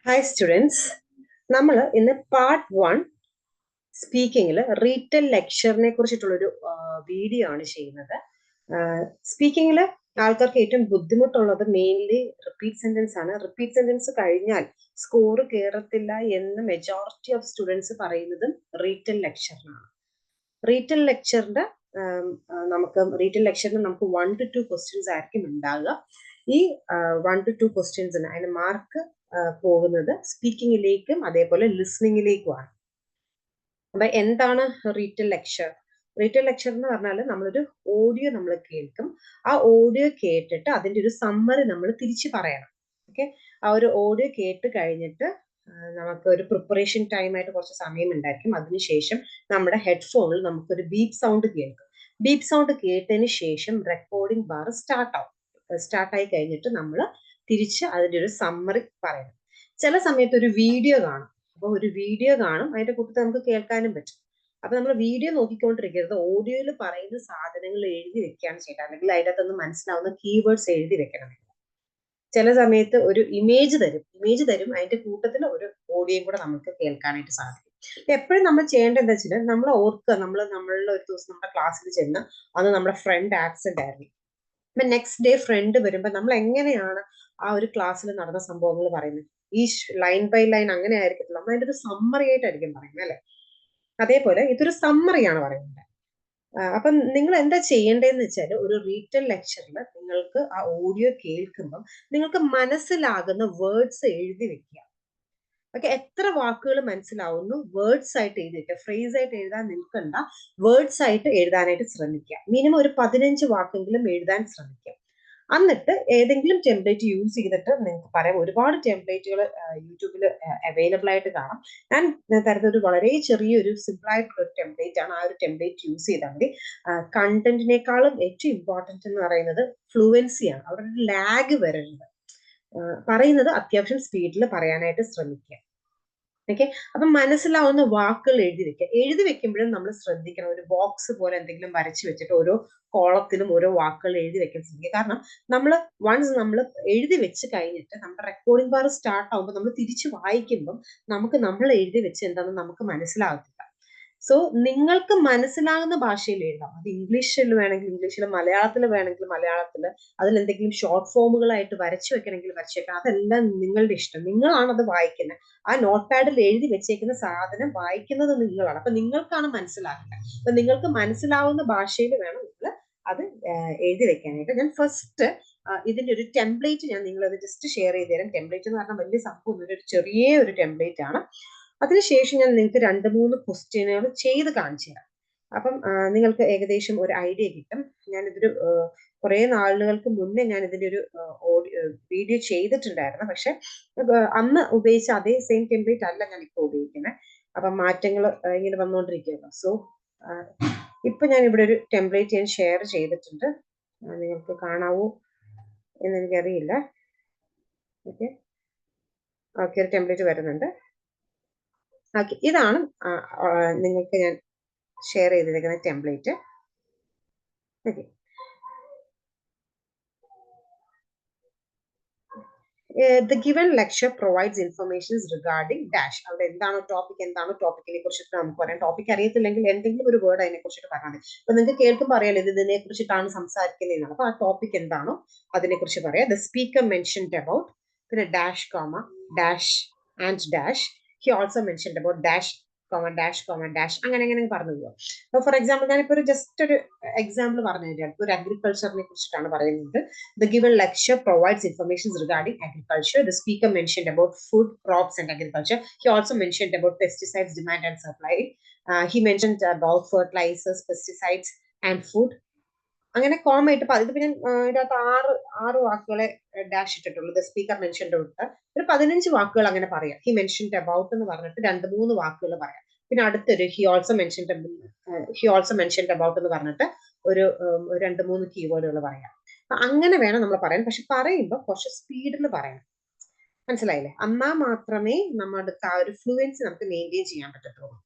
Hi students, നമ്മൾ ഇന്ന് part 1 സ്പീക്കിങ്ങിൽ retell ലെക്ചറിനെ കുറിച്ചിട്ടുള്ളൊരു video ആണ് ചെയ്യുന്നത്. സ്പീക്കിങ്ങിൽ ആൾക്കാർക്ക് ഏറ്റവും ബുദ്ധിമുട്ടുള്ളത് മെയിൻലി റിപ്പീറ്റ് സെന്റൻസ് ആണ്. റിപ്പീറ്റ് സെന്റൻസ് കഴിഞ്ഞാൽ സ്കോർ കയറത്തില്ല എന്ന് മെജോറിറ്റി ഓഫ് സ്റ്റുഡൻസ് പറയുന്നതും റീറ്റെൽ ലെക്ചറിനാണ്. റീറ്റെൽ ലെക്ചറിന്റെ റീറ്റെൽ ലെക്ചറിന് നമുക്ക് 1 to 2 ക്വസ്റ്റ്യൻസ് ആയിരിക്കും ഉണ്ടാകുക. ഈ 1 to 2 ക്വസ്റ്റ്യൻസിന് അതിന് മാർക്ക് പോകുന്നത് സ്പീക്കിങ്ങിലേക്കും അതേപോലെ ലിസ്ണിങ്ങിലേക്കുമാണ്. അപ്പൊ എന്താണ് റീറ്റെൽ ലെക്ചർ? റീറ്റെൽ ലെക്ചർ എന്ന് പറഞ്ഞാൽ നമ്മളൊരു ഓഡിയോ നമ്മൾ കേൾക്കും. ആ ഓഡിയോ കേട്ടിട്ട് അതിന്റെ ഒരു സമ്മറി നമ്മൾ തിരിച്ചു പറയണം. ഓക്കെ, ആ ഒരു ഓഡിയോ കേട്ട് കഴിഞ്ഞിട്ട് നമുക്ക് ഒരു പ്രിപ്പറേഷൻ ടൈം ആയിട്ട് കുറച്ച് സമയം ഉണ്ടായിരിക്കും. അതിനുശേഷം നമ്മുടെ ഹെഡ്ഫോണിൽ നമുക്കൊരു ബീപ്പ് സൗണ്ട് കേൾക്കും. ബീപ്പ് സൗണ്ട് കേട്ടതിന് ശേഷം റെക്കോർഡിംഗ് ബാർ സ്റ്റാർട്ടായി കഴിഞ്ഞിട്ട് നമ്മൾ തിരിച്ച് അതിന്റെ ഒരു സമ്മറി പറയണം. ചില സമയത്ത് ഒരു വീഡിയോ കാണും. അപ്പൊ ഒരു വീഡിയോ കാണും, അതിന്റെ കൂട്ടത്തിൽ നമുക്ക് കേൾക്കാനും പറ്റും. അപ്പൊ നമ്മൾ വീഡിയോ നോക്കിക്കൊണ്ടിരിക്കരുത്, ഓഡിയോയിൽ പറയുന്ന സാധനങ്ങൾ എഴുതി വെക്കുകയാണ് ചെയ്യേണ്ടത്. അല്ലെങ്കിൽ അതിനകത്തൊന്ന് മനസ്സിലാവുന്ന കീവേഡ്സ് എഴുതി വെക്കണം. ചില സമയത്ത് ഒരു ഇമേജ് തരും, അതിന്റെ കൂട്ടത്തിൽ ഒരു ഓഡിയോയും കൂടെ നമുക്ക് കേൾക്കാനായിട്ട് സാധിക്കും. എപ്പോഴും നമ്മൾ ചെയ്യേണ്ടത് എന്താ വെച്ചാൽ നമ്മൾ ഓർക്കുക, നമ്മളുടെ ഒരു ദിവസം നമ്മുടെ ക്ലാസ്സിൽ ചെന്ന് അന്ന് നമ്മുടെ ഫ്രണ്ട് ആബ്സെന്റ് ആയിരുന്നു. അപ്പൊ നെക്സ്റ്റ് ഡേ ഫ്രണ്ട് വരുമ്പോ നമ്മൾ എങ്ങനെയാണ് ആ ഒരു ക്ലാസ്സിൽ നടന്ന സംഭവങ്ങൾ പറയുന്നത്, ഈ ലൈൻ ബൈ ലൈൻ അങ്ങനെ ആയിരിക്കത്തില്ല, നമ്മൾ അതിന്റെ ഒരു സമ്മറി ആയിട്ടായിരിക്കും പറയുന്നത് അല്ലെ. അതേപോലെ ഇതൊരു സമ്മറിയാണ് പറയുന്നത്. അപ്പം നിങ്ങൾ എന്താ ചെയ്യേണ്ടതെന്ന് വെച്ചാൽ ഒരു റീറ്റെൽ ലെക്ചറിൽ നിങ്ങൾക്ക് ആ ഓഡിയോ കേൾക്കുമ്പം നിങ്ങൾക്ക് മനസ്സിലാകുന്ന വേർഡ്സ് എഴുതി വെക്കുക. ഓക്കെ, എത്ര വാക്കുകൾ മനസ്സിലാവുന്നു വേർഡ്സ് ആയിട്ട് എഴുതി വെക്കുക. ഫ്രേസ് ആയിട്ട് എഴുതാൻ നിൽക്കണ്ട, വേർഡ്സ് ആയിട്ട് എഴുതാനായിട്ട് ശ്രമിക്കുക. മിനിമം ഒരു 15 വാക്കെങ്കിലും എഴുതാൻ ശ്രമിക്കുക. എന്നിട്ട് ഏതെങ്കിലും ടെംപ്ലേറ്റ് യൂസ് ചെയ്തിട്ട് നിങ്ങൾക്ക് പറയാം. ഒരുപാട് ടെംപ്ലേറ്റുകൾ യൂട്യൂബിൽ അവൈലബിൾ ആയിട്ട് കാണാം. ഞാൻ തരുന്ന ഒരു വളരെ ചെറിയൊരു സിമ്പിൾ ആയിട്ടുള്ള ഒരു ടെംപ്ലേറ്റ് ആണ്. ആ ഒരു ടെംപ്ലേറ്റ് യൂസ് ചെയ്താൽ മതി. കണ്ടന്റിനേക്കാളും ഏറ്റവും ഇമ്പോർട്ടന്റ് എന്ന് പറയുന്നത് ഫ്ലുവൻസിയാണ്. അവിടെ ഒരു ലാഗ് വരരുത്. പറയുന്നത് അത്യാവശ്യം സ്പീഡിൽ പറയാനായിട്ട് ശ്രമിക്കുക. ഓക്കെ, അപ്പൊ മനസ്സിലാവുന്ന വാക്കുകൾ എഴുതി വെക്കുക. എഴുതി വെക്കുമ്പോഴും നമ്മൾ ശ്രദ്ധിക്കണം, ഒരു ബോക്സ് പോലെ എന്തെങ്കിലും വരച്ചു വെച്ചിട്ട് ഓരോ കോളത്തിലും ഓരോ വാക്കുകൾ എഴുതി വെക്കാൻ ശ്രമിക്കുക. കാരണം നമ്മൾ എഴുതി വെച്ച് കഴിഞ്ഞിട്ട് നമ്മുടെ റെക്കോർഡിംഗ് ബാർ സ്റ്റാർട്ട് ആകുമ്പോൾ നമ്മൾ തിരിച്ചു വായിക്കുമ്പോൾ നമ്മൾ എഴുതി വെച്ച് എന്താണെന്ന് നമുക്ക് മനസ്സിലാകത്തില്ല. സോ നിങ്ങൾക്ക് മനസ്സിലാകുന്ന ഭാഷയിൽ എഴുതാം. അത് ഇംഗ്ലീഷിൽ വേണമെങ്കിൽ ഇംഗ്ലീഷിൽ, മലയാളത്തിൽ വേണമെങ്കിൽ മലയാളത്തിൽ, അതിൽ എന്തെങ്കിലും ഷോർട്ട് ഫോമുകളായിട്ട് വരച്ചു വെക്കണമെങ്കിൽ വരച്ചു വെക്കണം. അതെല്ലാം നിങ്ങളുടെ ഇഷ്ടം. നിങ്ങളാണ് അത് വായിക്കുന്നത്. ആ നോട്ട് പാഡിൽ എഴുതി വെച്ചേക്കുന്ന സാധനം വായിക്കുന്നത് നിങ്ങളാണ്. അപ്പൊ നിങ്ങൾക്കാണ് മനസ്സിലാക്കുന്നത്. അപ്പൊ നിങ്ങൾക്ക് മനസ്സിലാവുന്ന ഭാഷയിൽ വേണം നിങ്ങൾ അത് എഴുതി വെക്കാനായിട്ട്. ഞാൻ ഫസ്റ്റ് ഇതിന്റെ ഒരു ടെംപ്ലേറ്റ് ഞാൻ നിങ്ങളത് ജസ്റ്റ് ഷെയർ ചെയ്ത് തരാം. ടെംപ്ലേറ്റ് എന്ന് പറഞ്ഞാൽ വലിയ സംഭവം, ഒരു ചെറിയ ഒരു ടെംപ്ലേറ്റ് ആണ്. അതിനുശേഷം ഞാൻ നിങ്ങൾക്ക് 2-3 ക്വസ്റ്റ്യനുകൾ ചെയ്ത് കാണിച്ചു തരാം. അപ്പം നിങ്ങൾക്ക് ഏകദേശം ഒരു ഐഡിയ കിട്ടും. ഞാനിതൊരു കുറെ നാളുകൾക്ക് മുന്നേ ഞാൻ ഇതിന്റെ ഒരു വീഡിയോ ചെയ്തിട്ടുണ്ടായിരുന്നു. പക്ഷെ അന്ന് ഉപയോഗിച്ച അതേ സെയിം ടെംപ്ലേറ്റ് അല്ല ഞാൻ ഇപ്പോൾ ഉപയോഗിക്കുന്നത്. അപ്പം മാറ്റങ്ങൾ ഇങ്ങനെ വന്നുകൊണ്ടിരിക്കുകയല്ലോ. സോ ഇപ്പൊ ഞാൻ ഇവിടെ ഒരു ടെംപ്ലേറ്റ് ഞാൻ ഷെയർ ചെയ്തിട്ടുണ്ട്. നിങ്ങൾക്ക് കാണാവൂ എന്ന് എനിക്കറിയില്ല. ഓക്കെ, ഒരു ടെംപ്ലേറ്റ് വരുന്നുണ്ട്. ഓക്കെ, ഇതാണ് നിങ്ങൾക്ക് ഞാൻ ഷെയർ ചെയ്തിരിക്കുന്ന template. Okay, the given lecture provides information regarding dash. അവിടെ എന്താണോ ടോപ്പിക്, ടോപ്പിക്കിനെ കുറിച്ചിട്ട് നമുക്ക് പറയാം. ടോപ്പിക് അറിയത്തില്ലെങ്കിൽ എന്തെങ്കിലും ഒരു വേർഡ് അതിനെ കുറിച്ചിട്ട് പറഞ്ഞാൽ മതി. അപ്പൊ നിങ്ങൾക്ക് കേൾക്കുമ്പോൾ അറിയാലോ ഇത് ഇതിനെ കുറിച്ചിട്ടാണ് സംസാരിക്കുന്നതെന്നാണ്. അപ്പൊ ആ ടോപ്പിക് എന്താണോ അതിനെ കുറിച്ച് പറയാം. ദ സ്പീക്കർ മെൻഷൻഡ് അബൌട്ട്, പിന്നെ dash comma dash and dash. He also mentioned about dash comma dash അങ്ങനെ പറഞ്ഞു പോവാം. അപ്പൊ ഫോർ എക്സാമ്പിൾ ഞാനിപ്പോ ഒരു ജസ്റ്റ് ഒരു എക്സാമ്പിൾ പറഞ്ഞു തരാം. ഒരു അഗ്രികൾച്ചറിനെ കുറിച്ചിട്ടാണ് പറയുന്നത്. The given lecture provides information regarding agriculture. The speaker mentioned about food, crops and agriculture. He also mentioned about pesticides, demand and supply. He mentioned about fertilizers, pesticides and food. അങ്ങനെ comma ആയിട്ട് ഇതിപ്പോ ഞാൻ ഇതിനകത്ത് ആറ് വാക്കുകളെ dash ഇട്ടിട്ടുള്ളൂ. The speaker mentioned തൊട്ട് ഒരു 15 വാക്കുകൾ അങ്ങനെ പറയാം. ഹി മെൻഷൻഡ് അബൌട്ട് എന്ന് പറഞ്ഞിട്ട് 2-3 വാക്കുകൾ പറയാം. പിന്നെ അടുത്തൊരു ഹി ഓൾസോ മെൻഷൻഡ് അബൌട്ട് എന്ന് പറഞ്ഞിട്ട് ഒരു 2-3 കീവേഡുകൾ പറയാം. അങ്ങനെ വേണം നമ്മൾ പറയാൻ. പക്ഷെ പറയുമ്പോൾ കുറച്ച് സ്പീഡിൽ പറയണം. മനസ്സിലായില്ലേ? എന്നാൽ മാത്രമേ നമ്മുടെ ആ ഒരു ഫ്ലുവൻസി നമുക്ക് മെയിൻറ്റെയിൻ ചെയ്യാൻ പറ്റത്തുള്ളൂ.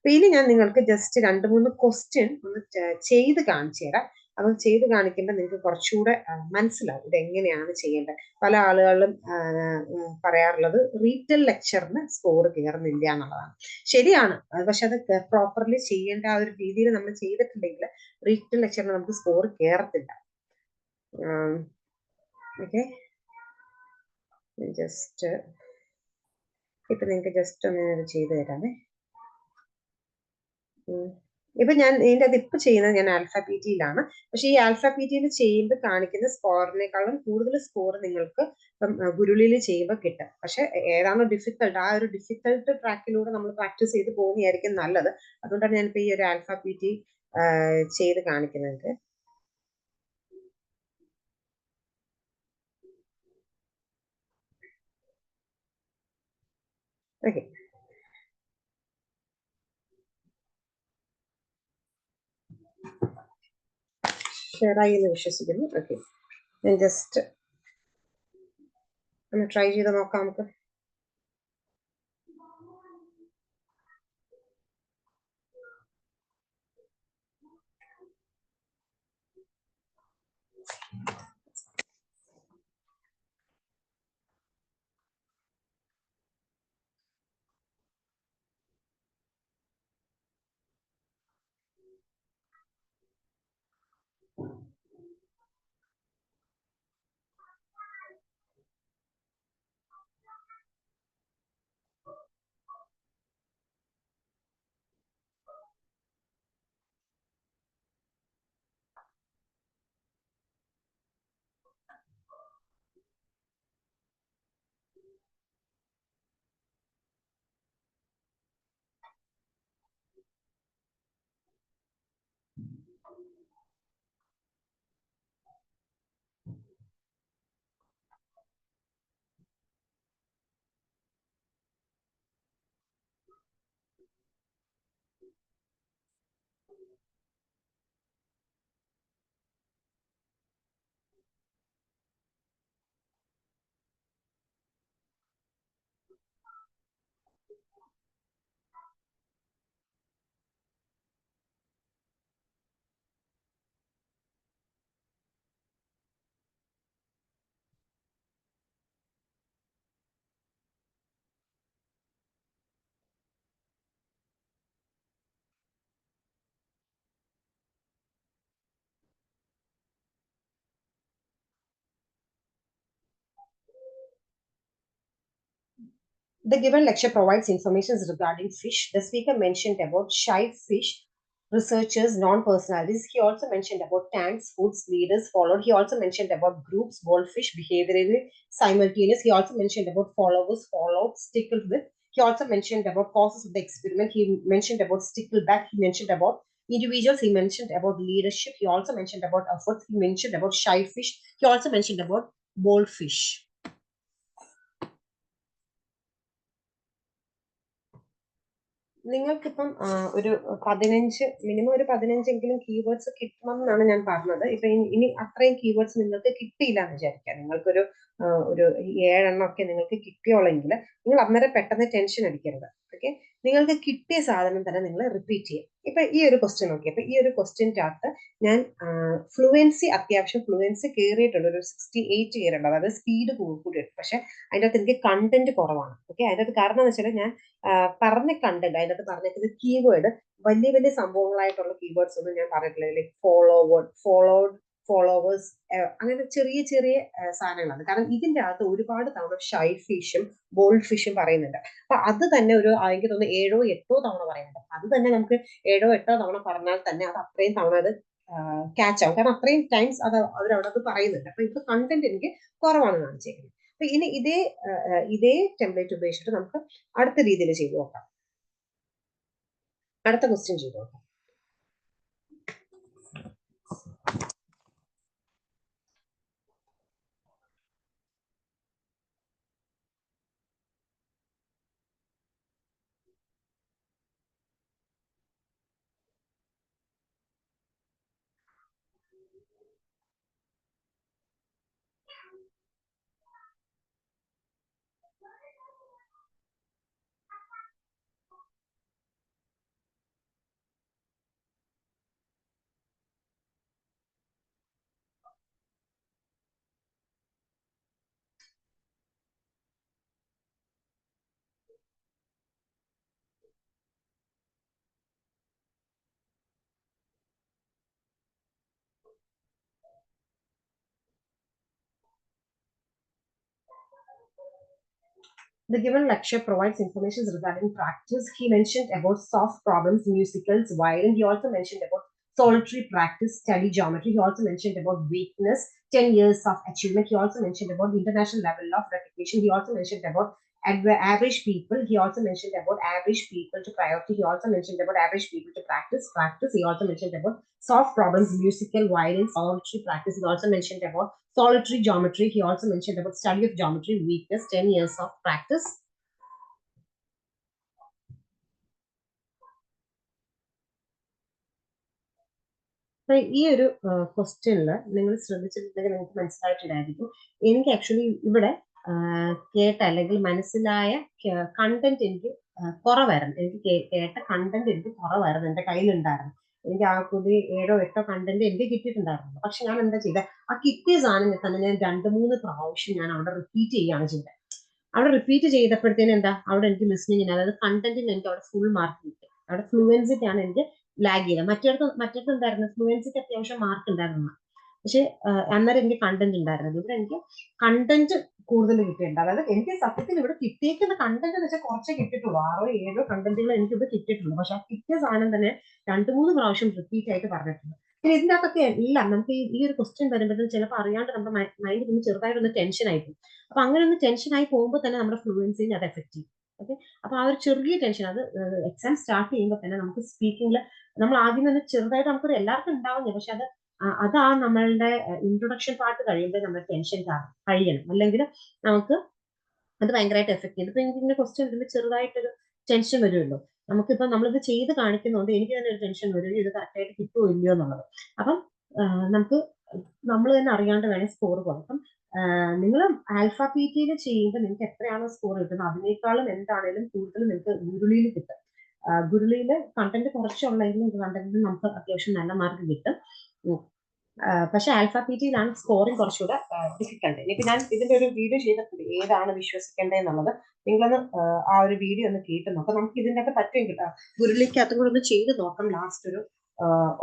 അപ്പൊ ഇനി ഞാൻ നിങ്ങൾക്ക് ജസ്റ്റ് 2-3 ക്വസ്റ്റ്യൻ ഒന്ന് ചെയ്ത് കാണിച്ചു തരാം. അത് ചെയ്ത് കാണിക്കുമ്പോൾ നിങ്ങൾക്ക് കുറച്ചുകൂടെ മനസ്സിലാവും ഇത് എങ്ങനെയാണ് ചെയ്യേണ്ടത്. പല ആളുകളും പറയാറുള്ളത് റീറ്റൽ ലെക്ചറിന് സ്കോർ കയറുന്നില്ല എന്നുള്ളതാണ്. ശരിയാണ്, പക്ഷെ അത് പ്രോപ്പർലി ചെയ്യേണ്ട ആ ഒരു രീതിയിൽ നമ്മൾ ചെയ്തിട്ടുണ്ടെങ്കിൽ റീറ്റൽ ലെക്ചറിന് നമുക്ക് സ്കോർ കയറത്തില്ല. ഓക്കെ, ജസ്റ്റ് ഇപ്പൊ നിങ്ങൾക്ക് ജസ്റ്റ് ഒന്ന് ചെയ്തു തരാമേ. ഇപ്പൊ ഞാൻ ഇതിന്റെ അത് ഇപ്പൊ ചെയ്യുന്നത് ഞാൻ ആൽഫബറ്റിയിലാണ്. പക്ഷെ ഈ ആൽഫബറ്റിയിൽ ചെയ്യുമ്പോൾ കാണിക്കുന്ന സ്കോറിനേക്കാളും കൂടുതൽ സ്കോർ നിങ്ങൾക്ക് ഇപ്പം ഗുരുളിയിൽ ചെയ്യുമ്പോൾ കിട്ടും. പക്ഷെ ഏതാണോ ഡിഫിക്കൽട്ട് ആ ഒരു ഡിഫിക്കൽട്ട് ട്രാക്കിലൂടെ നമ്മൾ പ്രാക്ടീസ് ചെയ്ത് പോകുന്നതായിരിക്കും നല്ലത്. അതുകൊണ്ടാണ് ഞാനിപ്പോ ഈ ഒരു ആൽഫബറ്റി ചെയ്ത് കാണിക്കുന്നത്. ഓക്കെ, ഷെയറായി എന്ന് വിശ്വസിക്കുന്നു. ഓക്കെ, ഞാൻ ജസ്റ്റ് ഒന്ന് ട്രൈ ചെയ്ത് നോക്കാം നമുക്ക്. The given lecture provides information regarding fish. The speaker mentioned about shy fish, researchers, non-personalities. He also mentioned about tanks, foods, leaders followed. He also mentioned about groups, goldfish, behaviorally simultaneous. He also mentioned about followers, followed, stickled with. He also mentioned about causes of the experiment. He mentioned about stickleback. He mentioned about individuals. He mentioned about leadership. He also mentioned about efforts. He mentioned about shy fish. He also mentioned about bold fish. നിങ്ങൾക്കിപ്പം ഒരു 15 minimum ഒരു 15എങ്കിലും keywords കിട്ടണം എന്നാണ് ഞാൻ പറഞ്ഞത്. ഇപ്പൊ ഇനി അത്രയും keywords നിങ്ങൾക്ക് കിട്ടിയില്ല എന്ന് വിചാരിക്കാം. നിങ്ങൾക്കൊരു ഒരു 7 എണ്ണമൊക്കെ നിങ്ങൾക്ക് കിട്ടിയോളെങ്കിൽ നിങ്ങൾ അന്നേരം പെട്ടെന്ന് ടെൻഷൻ അടിക്കരുത്. ഓക്കെ, നിങ്ങൾക്ക് കിട്ടിയ സാധനം തന്നെ നിങ്ങൾ റിപ്പീറ്റ് ചെയ്യും. ഇപ്പൊ ഈ ഒരു ക്വസ്റ്റ്യൻ നോക്കി, അപ്പൊ ഈ ഒരു ക്വസ്റ്റ്യൻ്റെ അകത്ത് ഞാൻ ഫ്ലുവൻസി, അത്യാവശ്യം ഫ്ലുവൻസി കയറിയിട്ടുണ്ട്, ഒരു 68 കയറിയിട്ടുണ്ട്, അതായത് സ്പീഡ് കൂടിയിട്ടുണ്ട്. പക്ഷെ അതിൻ്റെ അകത്ത് എനിക്ക് കണ്ടന്റ് കുറവാണ്. ഓക്കെ, അതിൻ്റെ അകത്ത് കാരണം എന്ന് വെച്ചാൽ ഞാൻ പറഞ്ഞ കണ്ടന്റ്, അതിൻ്റെ അകത്ത് പറഞ്ഞിരിക്കുന്ന കീവേഡ് വലിയ വലിയ സംഭവങ്ങളായിട്ടുള്ള കീവേഡ്സ് ഒന്നും ഞാൻ പറഞ്ഞിട്ടില്ല. ലൈക്ക് ഫോളോഡ്, ഫോളോവേഴ്സ്, അങ്ങനെ ചെറിയ ചെറിയ സാധനങ്ങളാണ്. കാരണം ഇതിന്റെ അകത്ത് ഒരുപാട് തവണ ഷൈ ഫിഷും ബോൾഡ് ഫിഷും പറയുന്നുണ്ട്. അപ്പൊ അത് തന്നെ ഒരു എനിക്ക് തോന്നുന്നു 7 8 തവണ പറയുന്നുണ്ട്. അത് തന്നെ നമുക്ക് 7 8 തവണ പറഞ്ഞാൽ തന്നെ അത് അത്രയും തവണ അത് ക്യാച്ച് ആവും. കാരണം അത്രയും ടൈംസ് അത് അവരവിടെ പറയുന്നുണ്ട്. അപ്പൊ ഇത് കണ്ടന്റ് എനിക്ക് കുറവാണ് കാണിച്ചേക്കുന്നത്. അപ്പൊ ഇനി ഇതേ ടെംപ്ലേറ്റ് ഉപയോഗിച്ചിട്ട് നമുക്ക് അടുത്ത രീതിയിൽ ചെയ്തു നോക്കാം. അടുത്ത ക്വസ്റ്റ്യൻ ചെയ്തു നോക്കാം. The given lecture provides information regarding practice. He mentioned about soft problems, musicals, violin. He also mentioned about solitary practice, study geometry. He also mentioned about weakness, 10 years of achievement. He also mentioned about international level of recognition. He also mentioned about average people. He also mentioned about average people to priority. He also mentioned about average people to practice. He also mentioned about soft problems, musical, violin, solitary practice. He also mentioned about solitary geometry. He also mentioned about study of geometry, weakness, 10 years of practice. ഈ ഒരു ക്വസ്റ്റ്യനിൽ നിങ്ങൾ ശ്രദ്ധിച്ചിട്ടുണ്ടെങ്കിൽ നിങ്ങൾക്ക് മനസ്സിലായിട്ടുണ്ടായിരിക്കും. എനിക്ക് actually ഇവിടെ കേട്ട അല്ലെങ്കിൽ മനസ്സിലായ കണ്ടന്റ് എനിക്ക് കുറവായിരുന്നു. എനിക്ക് കേട്ട കണ്ടന്റ് എനിക്ക് കുറവായിരുന്നു. എന്റെ കയ്യിലുണ്ടായിരുന്നു. എനിക്ക് ആ കൂടി 7-8 കണ്ടന്റ് എനിക്ക് കിട്ടിയിട്ടുണ്ടായിരുന്നു. പക്ഷെ ഞാൻ എന്താ ചെയ്തത്, ആ കിട്ടിയ സാധനം തന്നെ ഞാൻ 2-3 പ്രാവശ്യം ഞാൻ അവിടെ റിപ്പീറ്റ് ചെയ്യുകയാണ് ചെയ്തത്. അവിടെ റിപ്പീറ്റ് ചെയ്തപ്പോഴത്തേനും എന്താ, അവിടെ എനിക്ക് ലിസ്ണിങ്ങിന്, അതായത് കണ്ടന്റിന് എനിക്ക് അവിടെ ഫുൾ മാർക്ക് കിട്ടി. അവിടെ ഫ്ലുവൻസിക്കാണ് എനിക്ക് ലാഗ് ചെയ്തത്. മറ്റേടത്ത് എന്തായിരുന്നു, ഫ്ലുവൻസിക്ക് അത്യാവശ്യം മാർക്ക് ഉണ്ടായിരുന്നു. പക്ഷെ അന്നേരം എനിക്ക് കണ്ടന്റ് ഉണ്ടായിരുന്നത്. ഇവിടെ എനിക്ക് കണ്ടന്റ് കൂടുതൽ കിട്ടിയിട്ടുണ്ട്. അതായത് എനിക്ക് സത്യത്തിൽ ഇവിടെ കിട്ടിയേക്കുന്ന കണ്ടന്റ് എന്ന് വെച്ചാൽ കുറച്ചേ കിട്ടിയിട്ടുള്ളൂ. 6-7 കണ്ടന്റുകൾ എനിക്ക് ഇവിടെ കിട്ടിയിട്ടുള്ളൂ. പക്ഷെ ആ കിട്ടിയ സാധനം തന്നെ 2-3 പ്രാവശ്യം റിപ്പീറ്റ് ആയിട്ട് പറഞ്ഞിട്ടുണ്ട്. പിന്നെ ഇതിന്റെ അകത്തൊക്കെ എല്ലാം നമുക്ക് ഈ ഒരു ക്വസ്റ്റ്യൻ വരുമ്പോഴത്തേക്കും ചിലപ്പോൾ അറിയാണ്ട് നമ്മുടെ മൈൻഡ് പിന്നെ ചെറുതായിട്ടൊന്ന് ടെൻഷൻ ആയിരിക്കും. അപ്പൊ അങ്ങനെ ഒന്ന് ടെൻഷൻ ആയി പോകുമ്പോൾ തന്നെ നമ്മുടെ ഫ്ലുവൻസിനെ അത് എഫക്ട് ചെയ്യും. ഓക്കെ, അപ്പൊ ആ ഒരു ചെറിയ ടെൻഷൻ, അത് എക്സാം സ്റ്റാർട്ട് ചെയ്യുമ്പോൾ തന്നെ നമുക്ക് സ്പീക്കിംഗിൽ നമ്മൾ ആദ്യം തന്നെ ചെറുതായിട്ട് നമുക്കൊരു എല്ലാവർക്കും ഉണ്ടാവുന്നില്ല. പക്ഷെ അതാ നമ്മളുടെ ഇൻട്രൊഡക്ഷൻ പാർട്ട് കഴിയുമ്പോൾ നമ്മുടെ ടെൻഷൻ കഴിയണം. അല്ലെങ്കിൽ നമുക്ക് അത് ഭയങ്കരമായിട്ട് എഫക്ട് ചെയ്യും. ഇപ്പൊ എനിക്ക് ഇങ്ങനെ ക്വസ്റ്റ്യൻ വരുമ്പോൾ ചെറുതായിട്ടൊരു ടെൻഷൻ വരുമല്ലോ. നമുക്കിപ്പോ നമ്മളിത് ചെയ്ത് കാണിക്കുന്നതുകൊണ്ട് എനിക്ക് തന്നെ ഒരു ടെൻഷൻ വരും, ഇത് കറക്റ്റായിട്ട് കിട്ടുമോ ഇല്ലയോ എന്നുള്ളത്. അപ്പം നമുക്ക് നമ്മൾ തന്നെ അറിയാണ്ട് വേണേൽ സ്കോർ പോകും. അപ്പം നിങ്ങൾ ആൽഫ പി ടിയിൽ ചെയ്യുമ്പോൾ നിങ്ങൾക്ക് എത്രയാണോ സ്കോർ കിട്ടുന്നത് അതിനേക്കാളും എന്താണേലും കൂടുതൽ നിങ്ങൾക്ക് ഗുരുളിയിൽ കിട്ടും. ഗുരുളിയിൽ കണ്ടന്റ് കുറച്ചുള്ളെങ്കിലും കണ്ടന്റിൽ നമുക്ക് അത്യാവശ്യം നല്ല മാർക്ക് കിട്ടും. പക്ഷെ ആൽഫ പി ടിയിലാണ് സ്കോറിംഗ് കുറച്ചുകൂടെ ഡിഫിക്കൽട്ട്. ഇനിയിപ്പോ ഞാൻ ഇതിന്റെ ഒരു വീഡിയോ ചെയ്തിട്ടുണ്ട്, ഏതാണ് വിശ്വസിക്കേണ്ടതെന്നുള്ളത്. നിങ്ങളൊന്ന് ആ ഒരു വീഡിയോ ഒന്ന് കേട്ട് നോക്കാം. നമുക്ക് ഇതിന്റെ ഒക്കെ പറ്റുമെങ്കിൽ ഗുരുളിക്കകത്തും കൂടെ ഒന്ന് ചെയ്ത് നോക്കാം. ലാസ്റ്റ് ഒരു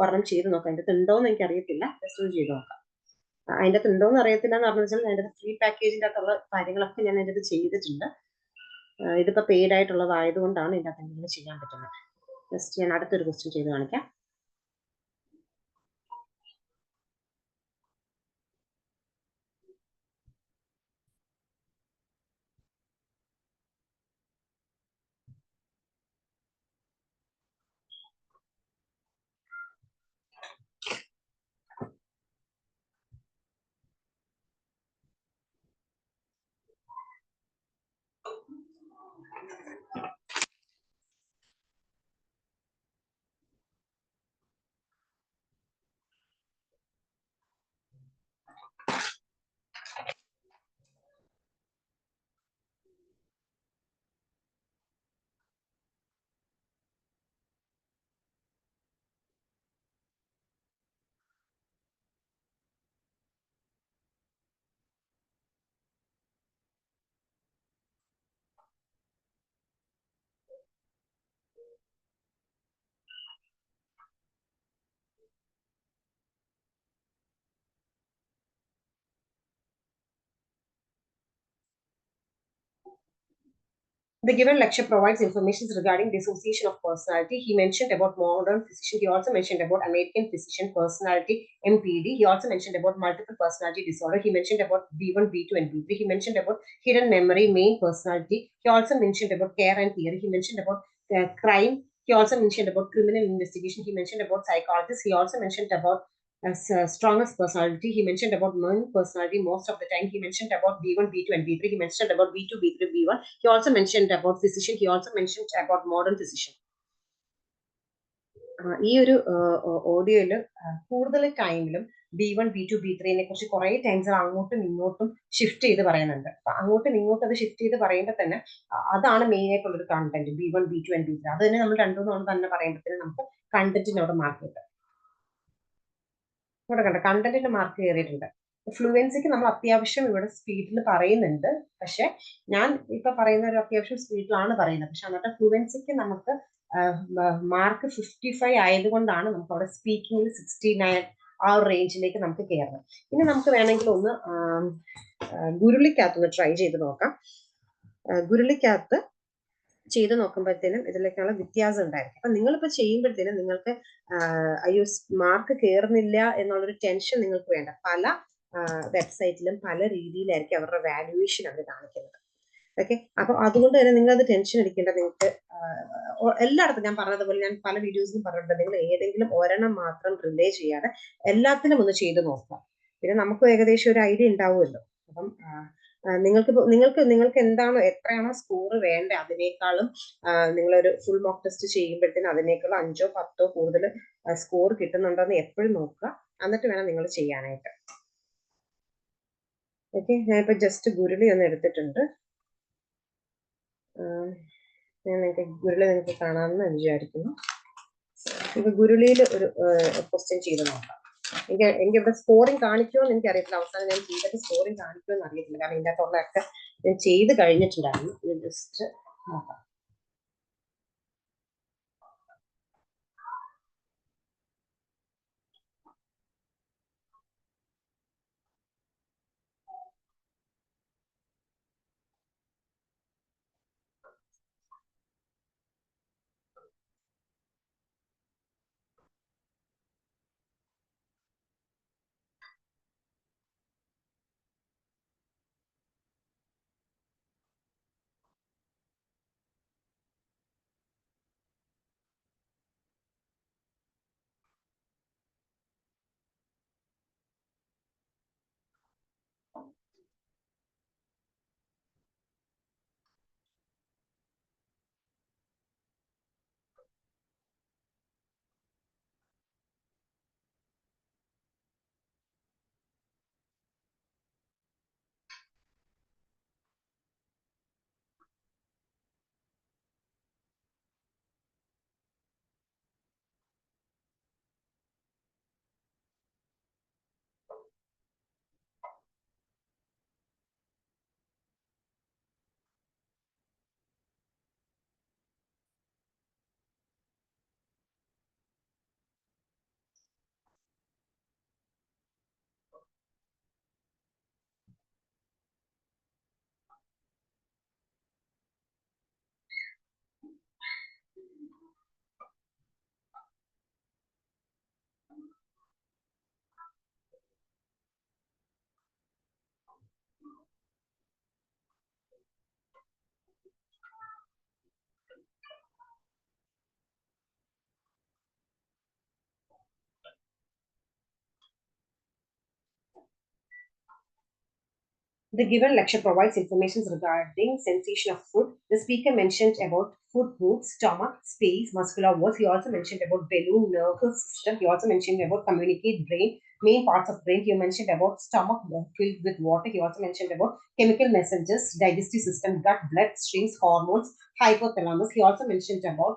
ഒരെണ്ണം ചെയ്ത് നോക്കാം. അതിന്റെ ഉണ്ടോന്ന് എനിക്ക് അറിയത്തില്ല, ജസ്റ്റ് ഒന്ന് ചെയ്ത് നോക്കാം. അതിന്റെ ഉണ്ടോന്ന് അറിയത്തില്ല എന്ന് പറഞ്ഞു വെച്ചാൽ അതിന്റെ ഫ്രീ പാക്കേജിന്റെ അകത്തുള്ള കാര്യങ്ങളൊക്കെ ഞാൻ അതിന്റെ ചെയ്തിട്ടുണ്ട്. ഇതിപ്പോ പെയ്ഡ് ആയിട്ടുള്ളതായതുകൊണ്ടാണ് ഇതിന്റെ അകത്ത് എന്തെങ്കിലും ചെയ്യാൻ പറ്റുന്നത്. ജസ്റ്റ് ഞാൻ അടുത്തൊരു ക്വസ്റ്റ്യൻ ചെയ്ത് കാണിക്കാം. The given lecture provides information regarding dissociation of personality. He mentioned about modern physician. He also mentioned about American physician personality, MPD. He also mentioned about multiple personality disorder. He mentioned about B1, B2, and B3. He mentioned about hidden memory, main personality. He also mentioned about care and theory. He mentioned about crime. He also mentioned about criminal investigation. He mentioned about psychologists. He also mentioned about strongest personality. He mentioned about main personality most of the time. He mentioned about B1, B2, and B3. He mentioned about B2, B3, B1. He also mentioned about physician. He also mentioned about modern physician. ഈ ഒരു ഓഡിയോയില് കൂടുതൽ ടൈമിലും B1, B2, B3നെ കുറിച്ച് കുറെ times അങ്ങോട്ടും ഇങ്ങോട്ടും shift ചെയ്ത് പറയുന്നുണ്ട്. അപ്പൊ അങ്ങോട്ടും ഇങ്ങോട്ടും അത് ഷിഫ്റ്റ് ചെയ്ത് പറയുമ്പോൾ തന്നെ അതാണ് മെയിൻ ആയിട്ടുള്ള ഒരു content. B1, B2, and B3. അത് തന്നെ നമ്മൾ 2-3 തന്നെ പറയുമ്പോഴത്തേനും നമുക്ക് കണ്ടന്റിന് അവിടെ മാർക്ക് കിട്ടും. ഇവിടെ കണ്ട കണ്ടന്റിന്റെ മാർക്ക് കയറിയിട്ടുണ്ട്. ഫ്ലുവൻസിക്ക് നമ്മൾ അത്യാവശ്യം ഇവിടെ സ്പീഡിൽ പറയുന്നുണ്ട്. പക്ഷെ ഞാൻ ഇപ്പൊ പറയുന്ന ഒരു അത്യാവശ്യം സ്പീഡിലാണ് പറയുന്നത്. പക്ഷെ അന്നത്തെ ഫ്ലുവൻസിക്ക് നമുക്ക് മാർക്ക് 55 ആയതുകൊണ്ടാണ് നമുക്ക് അവിടെ സ്പീക്കിംഗിൽ 69 ആ ഒരു റേഞ്ചിലേക്ക് നമുക്ക് കയറണം. ഇനി നമുക്ക് വേണമെങ്കിൽ ഒന്ന് ഗുരുളിക്കകത്തൊന്ന് ട്രൈ ചെയ്ത് നോക്കാം. ഗുരുളിക്കകത്ത് ചെയ്ത് നോക്കുമ്പോഴത്തേനും ഇതിലേക്കുള്ള വ്യത്യാസം ഉണ്ടായിരിക്കും. അപ്പൊ നിങ്ങളിപ്പോ ചെയ്യുമ്പോഴത്തേനും നിങ്ങൾക്ക് അയ്യോ മാർക്ക് കയറുന്നില്ല എന്നുള്ളൊരു ടെൻഷൻ നിങ്ങൾക്ക് വേണ്ട. പല വെബ്സൈറ്റിലും പല രീതിയിലായിരിക്കും അവരുടെ വാല്യുവേഷൻ അവർ കാണിക്കുന്നത്. ഓക്കെ, അപ്പൊ അതുകൊണ്ട് തന്നെ നിങ്ങൾ അത് ടെൻഷൻ അടിക്കേണ്ട. നിങ്ങൾക്ക് എല്ലായിടത്തും ഞാൻ പറഞ്ഞതുപോലെ ഞാൻ പല വീഡിയോസിലും പറഞ്ഞിട്ടുണ്ട്, നിങ്ങൾ ഏതെങ്കിലും ഒരെണ്ണം മാത്രം റിലേ ചെയ്യാതെ എല്ലാത്തിനും ഒന്ന് ചെയ്ത് നോക്കുക. പിന്നെ നമുക്ക് ഏകദേശം ഒരു ഐഡിയ ഉണ്ടാവുമല്ലോ. അപ്പം നിങ്ങൾക്ക് എന്താണോ എത്രയാണോ സ്കോർ വേണ്ട അതിനേക്കാളും നിങ്ങളൊരു ഫുൾ മോക്ക് ടെസ്റ്റ് ചെയ്യുമ്പോഴത്തേനും അതിനേക്കാളും 5 10 കൂടുതൽ സ്കോർ കിട്ടുന്നുണ്ടോ എന്ന് എപ്പോഴും നോക്കുക. എന്നിട്ട് വേണം നിങ്ങൾ ചെയ്യാനായിട്ട്. ഓക്കെ, ഞാനിപ്പോ ജസ്റ്റ് ഗുരുളി ഒന്ന് എടുത്തിട്ടുണ്ട്. നിങ്ങൾക്ക് നിങ്ങൾക്ക് കാണാമെന്ന് വിചാരിക്കുന്നു. നമുക്ക് ഗുരുളിയിൽ ഒരു ക്വസ്റ്റ്യൻ ചെയ്ത് നോക്കാം. എനിക്ക് ഇവിടെ സ്കോറിംഗ് കാണിക്കുമോ എന്ന് എനിക്കറിയത്തില്ല. അവസാനം ഞാൻ ചെയ്തിട്ട് സ്കോറിംഗ് കാണിക്കുമോ എന്ന് അറിയത്തില്ല, കാരണം ഇതിൻ്റെ അകത്തുള്ളതൊക്കെ ഞാൻ ചെയ്ത് കഴിഞ്ഞിട്ടുണ്ടായിരുന്നു. ഇത് ജസ്റ്റ് നോക്കാം. The given lecture provides information regarding sensation of food. The speaker mentioned about food groups, stomach, space, muscular walls. He also mentioned about balloon nervous system. He also mentioned about communicate brain, main parts of brain. He mentioned about stomach filled with water. He also mentioned about chemical messengers, digestive system, gut, blood streams, hormones, hypothalamus. He also mentioned about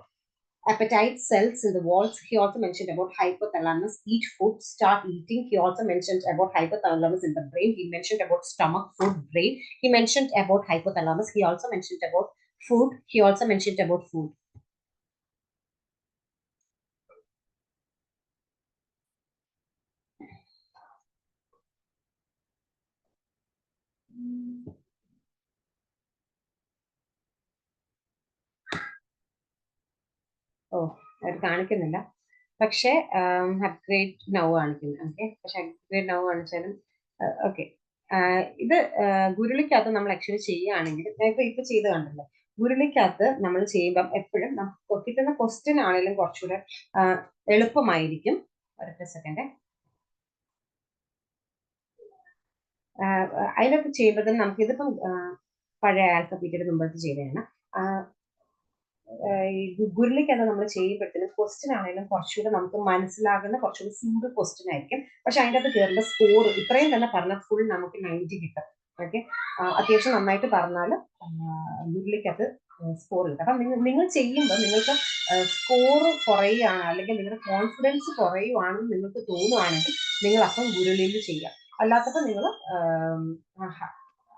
appetite cells in the walls. He also mentioned about hypothalamus, eat food, start eating. He also mentioned about hypothalamus in the brain. He mentioned about stomach, food, brain. He mentioned about hypothalamus. He also mentioned about food. He also mentioned about food. ഓ, അത് കാണിക്കുന്നില്ല. പക്ഷേ upgrade now കാണിക്കുന്നു. Okay, പക്ഷെ upgrade now കാണിച്ചാലും okay. ഇത് ഗുരുളിക്കകത്ത് നമ്മൾ actually ചെയ്യുകയാണെങ്കിൽ ഇപ്പൊ ചെയ്ത് കണ്ടല്ലോ. ഗുരുളിക്കകത്ത് നമ്മൾ ചെയ്യുമ്പം എപ്പോഴും നമുക്ക് കിട്ടുന്ന ക്വസ്റ്റ്യൻ ആണെങ്കിലും കുറച്ചുകൂടെ എളുപ്പമായിരിക്കും. ഒരൊറ്റ സെക്കൻഡ്. അതിനൊക്കെ ചെയ്യുമ്പോഴത്തേനും നമുക്ക് ഇതിപ്പം പഴയ ആൽഫബറ്റിയുടെ മുമ്പത്തെ ചെയ്തതാണ്. ഗുരുളിക്കകത്ത് നമ്മൾ ചെയ്യുമ്പോഴത്തേനും ക്വസ്റ്റ്യൻ ആണെങ്കിലും കുറച്ചുകൂടെ നമുക്ക് മനസ്സിലാകുന്ന കുറച്ചുകൂടി സിമ്പിൾ ക്വസ്റ്റ്യൻ ആയിരിക്കും. പക്ഷെ അതിൻ്റെ അകത്ത് കയറുന്ന സ്കോർ ഇത്രയും തന്നെ പറഞ്ഞാൽ ഫുൾ നമുക്ക് 90 കിട്ടും. ഓക്കെ, അത്യാവശ്യം നന്നായിട്ട് പറഞ്ഞാൽ ഗുരുളിക്കകത്ത് സ്കോർ കിട്ടും. അപ്പം നിങ്ങൾ ചെയ്യുമ്പോൾ നിങ്ങൾക്ക് സ്കോർ കുറയുകയാണ്, അല്ലെങ്കിൽ നിങ്ങളുടെ കോൺഫിഡൻസ് കുറയുവാണെന്ന് നിങ്ങൾക്ക് തോന്നുവാണെങ്കിൽ നിങ്ങൾ അപ്പം ഗുരുളിയിൽ ചെയ്യാം. അല്ലാത്തപ്പോൾ നിങ്ങൾ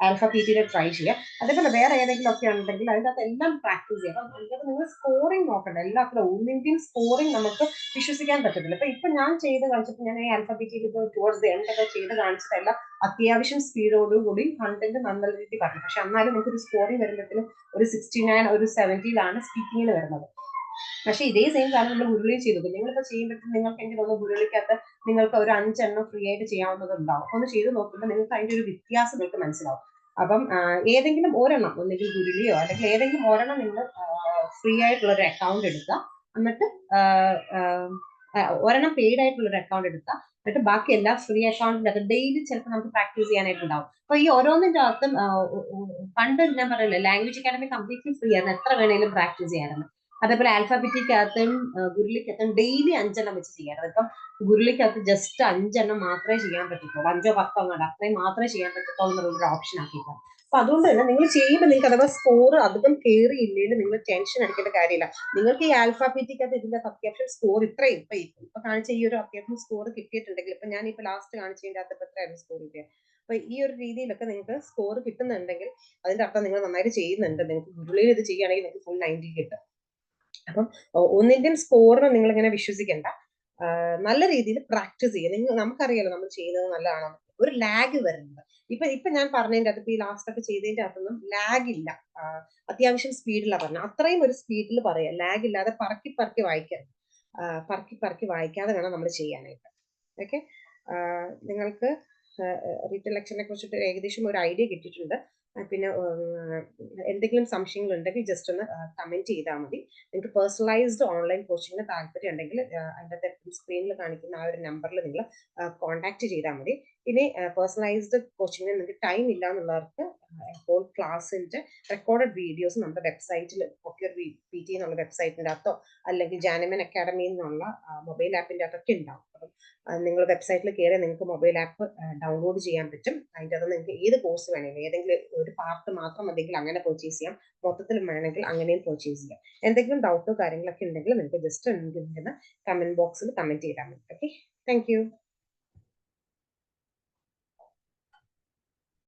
ആൽഫബറ്റിയുടെ ട്രൈ ചെയ്യുക. അതേപോലെ വേറെ ഏതെങ്കിലും ഒക്കെ ഉണ്ടെങ്കിൽ അതിൻ്റെ അകത്ത് എല്ലാം പ്രാക്ടീസ് ചെയ്യാം. അപ്പം അതിനകത്ത് നിങ്ങൾ സ്കോറിംഗ് നോക്കണ്ട. എല്ലാത്തിലും ഒന്നിൻ്റെയും സ്കോറിംഗ് നമുക്ക് വിശ്വസിക്കാൻ പറ്റത്തില്ല. ഇപ്പൊ ഞാൻ ചെയ്ത് കാണിച്ചപ്പോൾ ഞാൻ ഈ ആൽഫബറ്റിയിൽ ടുവേർഡ്സ് ദി എൻഡ് ഒക്കെ ചെയ്ത് കാണിച്ചതെല്ലാം അത്യാവശ്യം സ്പീഡോടുകൂടി കണ്ടന്റ് നല്ല രീതിയിൽ പറഞ്ഞു. പക്ഷെ എന്നാലും നമുക്കൊരു സ്കോറിംഗ് വരുമ്പോഴത്തേനും ഒരു 69 ഒരു 70 സ്പീക്കിങ്ങിൽ വരുന്നത്. പക്ഷെ ഇതേ സെയിം കാര്യം നമ്മൾ ഗുരുളി ചെയ്തു. നിങ്ങളിപ്പോൾ ചെയ്യുമ്പോഴത്തേക്കും നിങ്ങൾക്ക് എനിക്ക് തോന്നുന്നു ഗുരുളിക്കകത്ത് നിങ്ങൾക്ക് ഒരു 5 എണ്ണം ഫ്രീ ആയിട്ട് ചെയ്യാവുന്നതുണ്ടാവും. ഒന്ന് ചെയ്ത് നോക്കുമ്പോൾ നിങ്ങൾക്ക് അതിന്റെ ഒരു വ്യത്യാസം നിങ്ങൾക്ക് മനസ്സിലാവും. അപ്പം ഏതെങ്കിലും ഒരെണ്ണം, ഒന്നെങ്കിൽ ഗുരുളിയോ അല്ലെങ്കിൽ ഏതെങ്കിലും ഒരെണ്ണം നിങ്ങൾ ഫ്രീ ആയിട്ടുള്ള ഒരു അക്കൗണ്ട് എടുക്കുക. എന്നിട്ട് ഒരെണ്ണം പെയ്ഡ് ആയിട്ടുള്ള ഒരു അക്കൗണ്ട് എടുക്കുക. എന്നിട്ട് ബാക്കി എല്ലാ ഫ്രീ അക്കൗണ്ടിന്റെ അകത്ത് ഡെയിലി ചിലപ്പോൾ നമുക്ക് പ്രാക്ടീസ് ചെയ്യാനായിട്ടുണ്ടാവും. അപ്പൊ ഈ ഓരോന്നിന്റെ അകത്തും പണ്ട് ഞാൻ പറയില്ല, ലാംഗ്വേജ് അക്കാഡമി കംപ്ലീറ്റ്ലി ഫ്രീ ആയിരുന്നു, എത്ര വേണേലും പ്രാക്ടീസ് ചെയ്യാറുണ്ട്. അതേപോലെ ആൽഫാബറ്റിക്കകത്തും ഗുരുളിക്കകത്തും ഡെയിലി 5 എണ്ണം വെച്ച് ചെയ്യാറുണ്ട്. ഇപ്പം ഗുരുളിക്കകത്ത് ജസ്റ്റ് 5 എണ്ണം മാത്രമേ ചെയ്യാൻ പറ്റത്തുള്ളൂ, 5 10 എണ്ണം അത്രയും മാത്രമേ ചെയ്യാൻ പറ്റത്തുള്ളൂ എന്നുള്ളൊരു ഓപ്ഷൻ ആക്കിയിട്ടാണ്. അപ്പൊ അതുകൊണ്ട് തന്നെ നിങ്ങൾ ചെയ്യുമ്പോൾ നിങ്ങൾക്ക് അഥവാ സ്കോർ അധികം കയറിയില്ലെങ്കിൽ നിങ്ങൾ ടെൻഷൻ അടിക്കേണ്ട കാര്യമില്ല. നിങ്ങൾക്ക് ഈ ആൽഫാബറ്റിക്കകത്ത് ഇതിന്റെ അത്യാവശ്യം സ്കോർ ഇത്രയും ഇപ്പൊ കാണിച്ച ഈ ഒരു അത്യാവശ്യം സ്കോർ കിട്ടിയിട്ടുണ്ടെങ്കിൽ, ഇപ്പൊ ഞാൻ ഇപ്പൊ ലാസ്റ്റ് കാണിച്ചതിന്റെ അകത്ത് എത്രയായിരുന്നു സ്കോർ കിട്ടിയത്. അപ്പൊ ഈ ഒരു രീതിയിലൊക്കെ നിങ്ങൾക്ക് സ്കോർ കിട്ടുന്നുണ്ടെങ്കിൽ അതിന്റെ അർത്ഥം നിങ്ങൾ നന്നായിട്ട് ചെയ്യുന്നുണ്ട്. നിങ്ങൾക്ക് ഗുരുളിയിൽ ഇത് ചെയ്യുകയാണെങ്കിൽ നിങ്ങൾക്ക് ഫുൾ 90 കിട്ടും. അപ്പം ഒന്നിന്റെയും സ്കോറിനെ നിങ്ങൾ ഇങ്ങനെ വിശ്വസിക്കേണ്ട, നല്ല രീതിയിൽ പ്രാക്ടീസ് ചെയ്യുക. നമുക്കറിയാലോ നമ്മൾ ചെയ്യുന്നത് നല്ലതാണോ, ഒരു ലാഗ് വരുന്നത്. ഇപ്പൊ ഞാൻ പറഞ്ഞതിന്റെ അകത്ത് ഈ ലാസ്റ്റ് ഒക്കെ ചെയ്തതിന്റെ അകത്തൊന്നും ലാഗ് ഇല്ല, അത്യാവശ്യം സ്പീഡിലാണ് പറഞ്ഞത്. അത്രയും ഒരു സ്പീഡിൽ പറയാം, ലാഗ് ഇല്ലാതെ പറക്കി പറക്കി വായിക്കാൻ, പറക്കി വായിക്കാതെ വേണം നമ്മൾ ചെയ്യാനായിട്ട്. ഓക്കെ, നിങ്ങൾക്ക് റീറ്റെയിൽ ലെക്ചറിനെ കുറിച്ചിട്ട് ഏകദേശം ഒരു ഐഡിയ കിട്ടിയിട്ടുണ്ട്. പിന്നെ എന്തെങ്കിലും സംശയങ്ങൾ ഉണ്ടെങ്കിൽ ജസ്റ്റ് ഒന്ന് കമന്റ് ചെയ്താൽ മതി. നിങ്ങൾക്ക് പേഴ്സണലൈസ്ഡ് ഓൺലൈൻ കോച്ചിങ്ങിന് താല്പര്യം ഉണ്ടെങ്കിൽ അതിൻ്റെ സ്ക്രീനിൽ കാണിക്കുന്ന ആ ഒരു നമ്പറിൽ നിങ്ങൾ കോൺടാക്ട് ചെയ്താൽ മതി. ഇനി പേഴ്സണലൈസ്ഡ് കോച്ചിങ്ങിന് നിങ്ങൾക്ക് ടൈം ഇല്ല എന്നുള്ളവർക്ക് ഹോൾ ക്ലാസ്സിന്റെ റെക്കോർഡഡ് വീഡിയോസ് നമ്മുടെ വെബ്സൈറ്റിൽ POCURE PT എന്നുള്ള വെബ്സൈറ്റിന്റെ അകത്തോ അല്ലെങ്കിൽ ജാനമൻ അക്കാഡമി എന്നുള്ള മൊബൈൽ ആപ്പിന്റെ അകത്തൊക്കെ ഉണ്ടാവും. അപ്പം നിങ്ങൾ വെബ്സൈറ്റിൽ കയറി നിങ്ങൾക്ക് മൊബൈൽ ആപ്പ് ഡൗൺലോഡ് ചെയ്യാൻ പറ്റും. അതിൻ്റെ അകത്ത് നിങ്ങൾക്ക് ഏത് കോഴ്സ് വേണമെങ്കിലും, ഏതെങ്കിലും ഒരു പാർട്ട് മാത്രം മതിയെങ്കിൽ അങ്ങനെ പർച്ചേസ് ചെയ്യാം, മൊത്തത്തിൽ വേണമെങ്കിൽ അങ്ങനെയും പർച്ചേസ് ചെയ്യാം. എന്തെങ്കിലും ഡൗട്ടോ കാര്യങ്ങളൊക്കെ ഉണ്ടെങ്കിൽ നിങ്ങൾക്ക് ജസ്റ്റ് കമന്റ് ബോക്സിൽ കമന്റ് ചെയ്താൽ മതി. Okay, thank you.